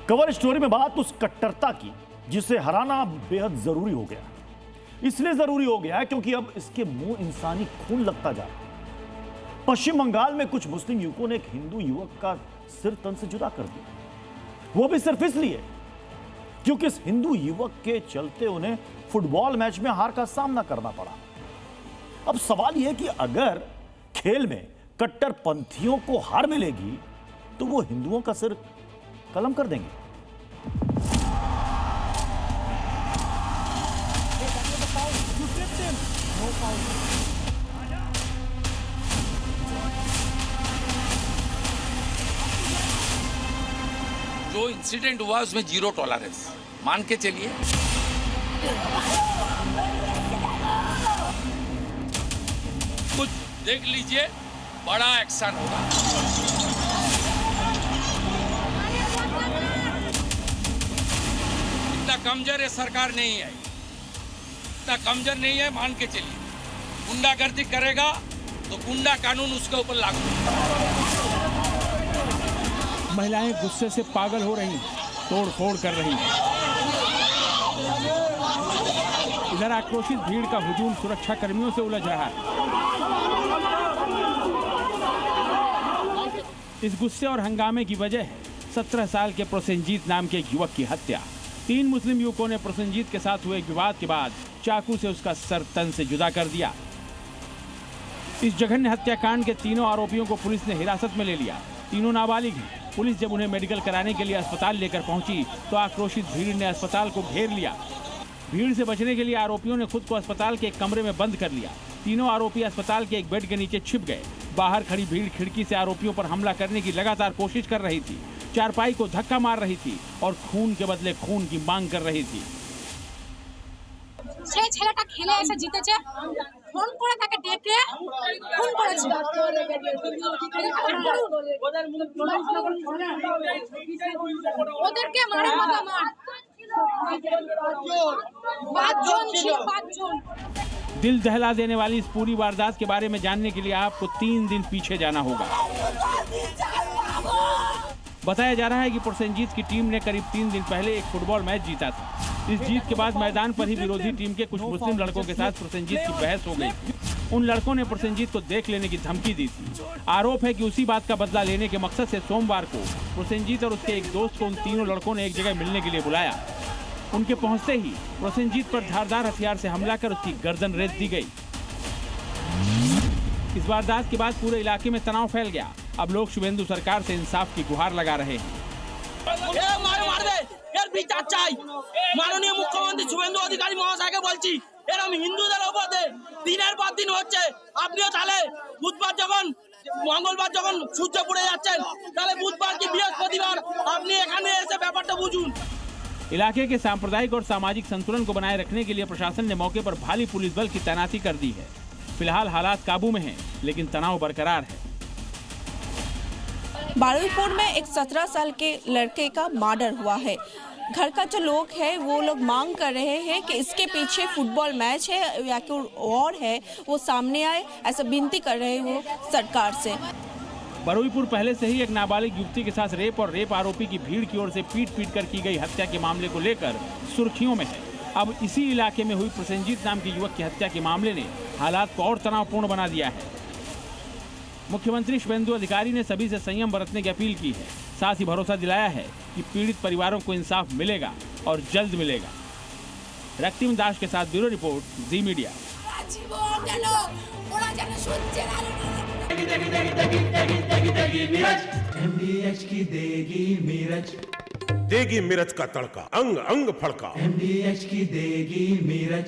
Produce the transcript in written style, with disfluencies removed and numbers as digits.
Cover story में बात उस कट्टरता की जिसे हराना बेहद जरूरी हो गया। इसलिए जरूरी हो गया क्योंकि अब इसके मुंह इंसानी खून लगता जा रहा है। पश्चिम बंगाल में कुछ मुस्लिम युवकों ने एक हिंदू युवक का सिर तन से जुदा कर दिया, वो भी सिर्फ इसलिए क्योंकि इस हिंदू युवक के चलते उन्हें फुटबॉल मैच में हार का सामना करना पड़ा। अब सवाल यह कि अगर खेल में कट्टरपंथियों को हार मिलेगी तो वो हिंदुओं का सिर कलम कर देंगे। जो इंसिडेंट हुआ उसमें जीरो टॉलरेंस मान के चलिए। कुछ देख लीजिए, बड़ा एक्शन होगा। इतना कमजोर है सरकार नहीं है, इतना कमजोर नहीं है मान के चलिए। गुंडागर्दी करेगा तो गुंडा कानून उसके ऊपर लागू होगा। महिलाएं गुस्से से पागल हो रही, तोड़ फोड़ कर रही। इधर आक्रोशित भीड़ का हुजूम सुरक्षा कर्मियों से उलझ रहा है। इस गुस्से और हंगामे की वजह है 17 साल के प्रोसेनजीत नाम के एक युवक की हत्या। 3 मुस्लिम युवकों ने प्रोसेनजीत के साथ हुए एक विवाद के बाद चाकू से उसका सर तन से जुदा कर दिया। इस जघन्य हत्याकांड के तीनों आरोपियों को पुलिस ने हिरासत में ले लिया। तीनों नाबालिग हैं। पुलिस जब उन्हें मेडिकल कराने के लिए अस्पताल लेकर पहुंची तो आक्रोशित भीड़ ने अस्पताल को घेर लिया। भीड़ से बचने के लिए आरोपियों ने खुद को अस्पताल के एक कमरे में बंद कर लिया। तीनों आरोपी अस्पताल के एक बेड के नीचे छिप गए। बाहर खड़ी भीड़ खिड़की से आरोपियों पर हमला करने की लगातार कोशिश कर रही थी। चारपाई को धक्का मार रही थी और खून के बदले खून की मांग कर रही थी। সেই ছেলেটা খেলে এসে জিতেছে, ফোন করে তাকে ডেকে ফোন করেছে। ওদেরকে মারে মাথা মার। 5 জন ছিল, 5 জন। दिल दहला देने वाली इस पूरी वारदात के बारे में जानने के लिए आपको 3 दिन पीछे जाना होगा। बताया जा रहा है कि प्रोसेनजीत की टीम ने करीब 3 दिन पहले एक फुटबॉल मैच जीता था। इस जीत के बाद मैदान पर ही विरोधी टीम के कुछ मुस्लिम लड़कों के साथ प्रोसेनजीत की बहस हो गई। उन लड़कों ने प्रोसेनजीत को देख लेने की धमकी दी थी। आरोप है कि उसी बात का बदला लेने के मकसद से सोमवार को प्रोसेनजीत और उसके एक दोस्त को उन तीनों लड़कों ने एक जगह मिलने के लिए बुलाया। उनके पहुंचते ही प्रोसेनजीत पर धारदार हथियार से हमला कर उसकी गर्दन रेत दी गई। इस वारदात के बाद पूरे इलाके में तनाव फैल गया। अब लोग शुभेंदु सरकार से इंसाफ की गुहार लगा रहे हैं। মাননীয় মুখ্যমন্ত্রী শুভেন্দু অধিকারী মহাশয়কে বলছি, এরকম হিন্দুদের উপরে দিনের পর দিন হচ্ছে। আপনিও তাহলে বুধবার যখন মঙ্গলবার যখন সূর্য পুড়ে যাচ্ছেন, তাহলে বুধবার কি বৃহস্পতিবার আপনি এখানে এসে ব্যাপারটা বুঝুন। इलाके के सांप्रदायिक और सामाजिक संतुलन को बनाए रखने के लिए प्रशासन ने मौके पर भारी पुलिस बल की तैनाती कर दी है। फिलहाल हालात काबू में हैं, लेकिन तनाव बरकरार है। बारुईपुर में एक 17 साल के लड़के का मर्डर हुआ है। घर का जो लोग हैं वो लोग मांग कर रहे हैं कि इसके पीछे फुटबॉल मैच है या कोई और है, वो सामने आए, ऐसा विनती कर रहे हैं वो सरकार से। बरुईपुर पहले से ही एक नाबालिग युवती के साथ रेप और रेप आरोपी की भीड़ की ओर से पीट पीट कर की गई हत्या के मामले को लेकर सुर्खियों में है। अब इसी इलाके में हुई प्रोसेनजीत नाम के युवक की हत्या के मामले ने हालात को और तनावपूर्ण बना दिया है। मुख्यमंत्री शुभेंदु अधिकारी ने सभी से संयम बरतने की अपील की है। साथ ही भरोसा दिलाया है कि पीड़ित परिवारों को इंसाफ मिलेगा और जल्द मिलेगा। रक्तिम दास के साथ ब्यूरो रिपोर्ट, जी मीडिया। MDH की देगी मिर्च, देगी मिर्च का तड़का, अंग अंग फड़का। MDH की देगी मिर्च।